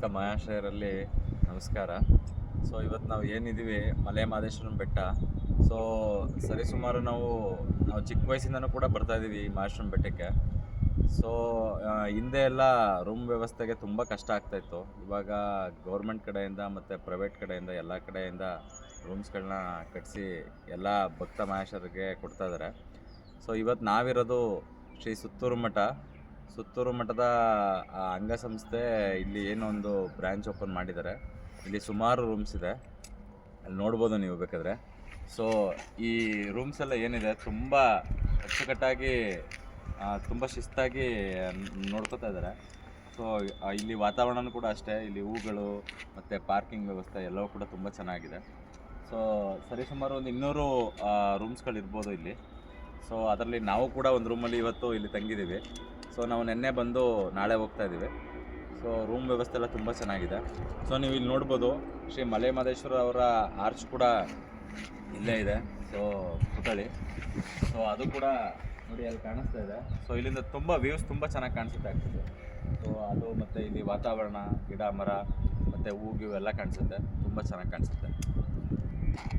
ಭಕ್ತ ಮಹಾಶಯರಲ್ಲಿ ನಮಸ್ಕಾರ. ಸೊ ಇವತ್ತು ನಾವು ಏನಿದ್ದೀವಿ ಮಲೆ ಮಹದೇಶ್ವರನ ಬೆಟ್ಟ. ಸೊ ಸರಿಸುಮಾರು ನಾವು ಚಿಕ್ಕ ವಯಸ್ಸಿಂದನೂ ಕೂಡ ಬರ್ತಾಯಿದ್ದೀವಿ ಈ ಮಹದೇಶ್ವರನ ಬೆಟ್ಟಕ್ಕೆ. ಸೊ ಹಿಂದೆ ಎಲ್ಲ ರೂಮ್ ವ್ಯವಸ್ಥೆಗೆ ತುಂಬ ಕಷ್ಟ ಆಗ್ತಾಯಿತ್ತು. ಇವಾಗ ಗೌರ್ಮೆಂಟ್ ಕಡೆಯಿಂದ ಮತ್ತು ಪ್ರೈವೇಟ್ ಕಡೆಯಿಂದ ಎಲ್ಲ ಕಡೆಯಿಂದ ರೂಮ್ಸ್ಗಳನ್ನ ಕಟ್ಟಿಸಿ ಎಲ್ಲ ಭಕ್ತ ಮಹೇಶ್ವರಿಗೆ ಕೊಡ್ತಾಯಿದ್ದಾರೆ. ಸೊ ಇವತ್ತು ನಾವಿರೋದು ಶ್ರೀ ಸುತ್ತೂರು ಮಠದ ಅಂಗಸಂಸ್ಥೆ ಇಲ್ಲಿ ಏನೋ ಒಂದು ಬ್ರ್ಯಾಂಚ್ ಓಪನ್ ಮಾಡಿದ್ದಾರೆ. ಇಲ್ಲಿ ಸುಮಾರು ರೂಮ್ಸ್ ಇದೆ, ಅಲ್ಲಿ ನೋಡ್ಬೋದು ನೀವು ಬೇಕಾದರೆ. ಸೊ ಈ ರೂಮ್ಸ್ ಎಲ್ಲ ಏನಿದೆ ತುಂಬ ಅಚ್ಚುಕಟ್ಟಾಗಿ ತುಂಬ ಶಿಸ್ತಾಗಿ ನೋಡ್ಕೋತಾ ಇದ್ದಾರೆ. ಸೊ ಇಲ್ಲಿ ವಾತಾವರಣನೂ ಕೂಡ ಅಷ್ಟೇ, ಇಲ್ಲಿ ಹೂಗಳು ಮತ್ತು ಪಾರ್ಕಿಂಗ್ ವ್ಯವಸ್ಥೆ ಎಲ್ಲವೂ ಕೂಡ ತುಂಬ ಚೆನ್ನಾಗಿದೆ. ಸೊ ಸರಿಸುಮಾರು ಒಂದು 200 ರೂಮ್ಸ್ಗಳಿರ್ಬೋದು ಇಲ್ಲಿ. ಸೊ ಅದರಲ್ಲಿ ನಾವು ಕೂಡ ಒಂದು ರೂಮಲ್ಲಿ ಇವತ್ತು ಇಲ್ಲಿ ತಂಗಿದ್ದೀವಿ. ಸೊ ನಾವು ನಿನ್ನೆ ಬಂದು ನಾಳೆ ಹೋಗ್ತಾ ಇದ್ದೀವಿ. ಸೊ ರೂಮ್ ವ್ಯವಸ್ಥೆ ಎಲ್ಲ ತುಂಬ ಚೆನ್ನಾಗಿದೆ. ಸೊ ನೀವು ಇಲ್ಲಿ ನೋಡ್ಬೋದು, ಶ್ರೀ ಮಲೆ ಮಹದೇಶ್ವರ ಅವರ ಆರ್ಚ್ ಕೂಡ ಇಲ್ಲೇ ಇದೆ. ಸೊ ಪುತ್ಥಳಿ, ಸೊ ಅದು ಕೂಡ ನೋಡಿ ಅಲ್ಲಿ ಕಾಣಿಸ್ತಾ ಇದೆ. ಸೊ ಇಲ್ಲಿಂದ ತುಂಬ ವ್ಯೂಸ್ ತುಂಬ ಚೆನ್ನಾಗಿ ಕಾಣಿಸುತ್ತೆ ಆಗ್ತದೆ. ಸೊ ಅದು ಮತ್ತು ಇಲ್ಲಿ ವಾತಾವರಣ, ಗಿಡ ಮರ ಮತ್ತು ಹೂವು ಎಲ್ಲ ಕಾಣಿಸುತ್ತೆ, ತುಂಬ ಚೆನ್ನಾಗಿ ಕಾಣಿಸುತ್ತೆ.